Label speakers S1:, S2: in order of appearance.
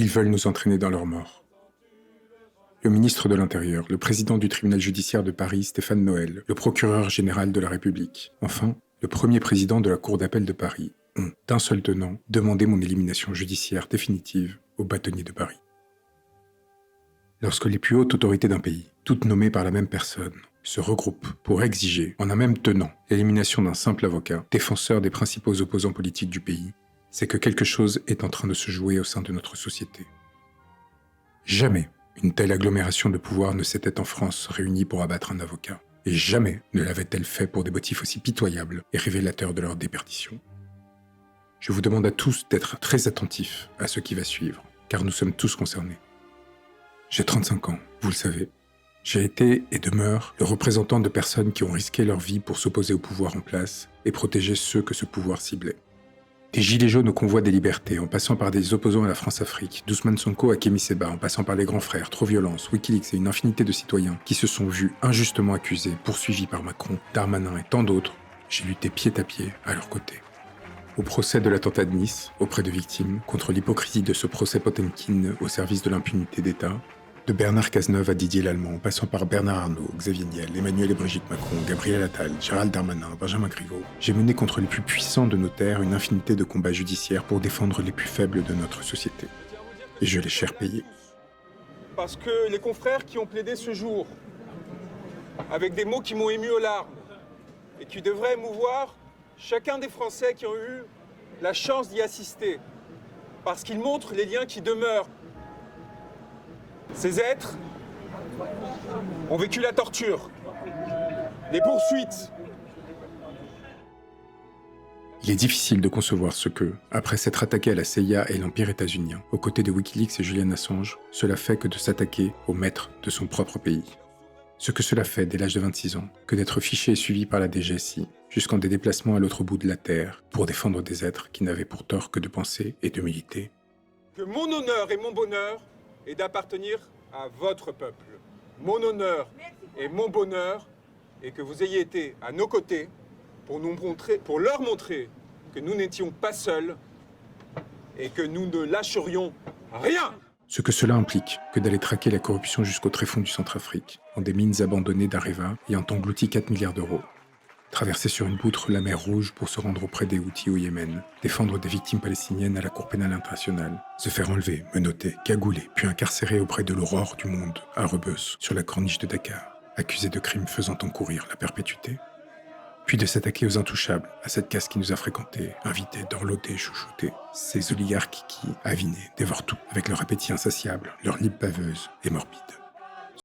S1: Ils veulent nous entraîner dans leur mort. Le ministre de l'Intérieur, le président du tribunal judiciaire de Paris, Stéphane Noël, le procureur général de la République, enfin, le premier président de la Cour d'appel de Paris, ont, d'un seul tenant, demandé mon élimination judiciaire définitive au bâtonnier de Paris. Lorsque les plus hautes autorités d'un pays, toutes nommées par la même personne, se regroupent pour exiger, en un même tenant, l'élimination d'un simple avocat, défenseur des principaux opposants politiques du pays, c'est que quelque chose est en train de se jouer au sein de notre société. Jamais une telle agglomération de pouvoir ne s'était en France réunie pour abattre un avocat, et jamais ne l'avait-elle fait pour des motifs aussi pitoyables et révélateurs de leur déperdition. Je vous demande à tous d'être très attentifs à ce qui va suivre, car nous sommes tous concernés. J'ai 35 ans, vous le savez. J'ai été et demeure le représentant de personnes qui ont risqué leur vie pour s'opposer au pouvoir en place et protéger ceux que ce pouvoir ciblait. Des gilets jaunes au convoi des libertés, en passant par des opposants à la France-Afrique, d'Ousmane Sonko à Kémy Séba, en passant par les grands frères, Trop Violence, Wikileaks et une infinité de citoyens qui se sont vus injustement accusés, poursuivis par Macron, Darmanin et tant d'autres, j'ai lutté pied à pied à leur côté. Au procès de l'attentat de Nice, auprès de victimes, contre l'hypocrisie de ce procès Potemkin au service de l'impunité d'État, de Bernard Cazeneuve à Didier Lallemand, en passant par Bernard Arnault, Xavier Niel, Emmanuel et Brigitte Macron, Gabriel Attal, Gérald Darmanin, Benjamin Griveaux, j'ai mené contre les plus puissants de nos terres une infinité de combats judiciaires pour défendre les plus faibles de notre société. Et je l'ai cher payé.
S2: Parce que les confrères qui ont plaidé ce jour, avec des mots qui m'ont ému aux larmes, et qui devraient émouvoir chacun des Français qui ont eu la chance d'y assister, parce qu'ils montrent les liens qui demeurent. Ces êtres ont vécu la torture, les poursuites.
S1: Il est difficile de concevoir ce que, après s'être attaqué à la CIA et l'Empire états-unien, aux côtés de Wikileaks et Julian Assange, cela fait que de s'attaquer au maître de son propre pays. Ce que cela fait dès l'âge de 26 ans, que d'être fiché et suivi par la DGSI, jusqu'en des déplacements à l'autre bout de la Terre, pour défendre des êtres qui n'avaient pour tort que de penser et de militer.
S2: Que mon honneur et mon bonheur est d'appartenir à votre peuple. Mon honneur et mon bonheur est que vous ayez été à nos côtés pour leur montrer que nous n'étions pas seuls et que nous ne lâcherions rien.
S1: Ce que cela implique que d'aller traquer la corruption jusqu'au tréfonds du Centrafrique, en des mines abandonnées d'Areva ayant englouti 4 milliards d'euros. Traverser sur une poutre la mer Rouge pour se rendre auprès des Houthis au Yémen, défendre des victimes palestiniennes à la Cour pénale internationale, se faire enlever, menotter, cagouler, puis incarcérer auprès de l'aurore du monde, à Rebeuss, sur la corniche de Dakar, accusé de crimes faisant encourir la perpétuité. Puis de s'attaquer aux intouchables, à cette caste qui nous a fréquentés, invités, dorlotés, chouchoutés, ces oligarques qui, avinés, dévorent tout, avec leur appétit insatiable, leur lippe baveuse et morbide.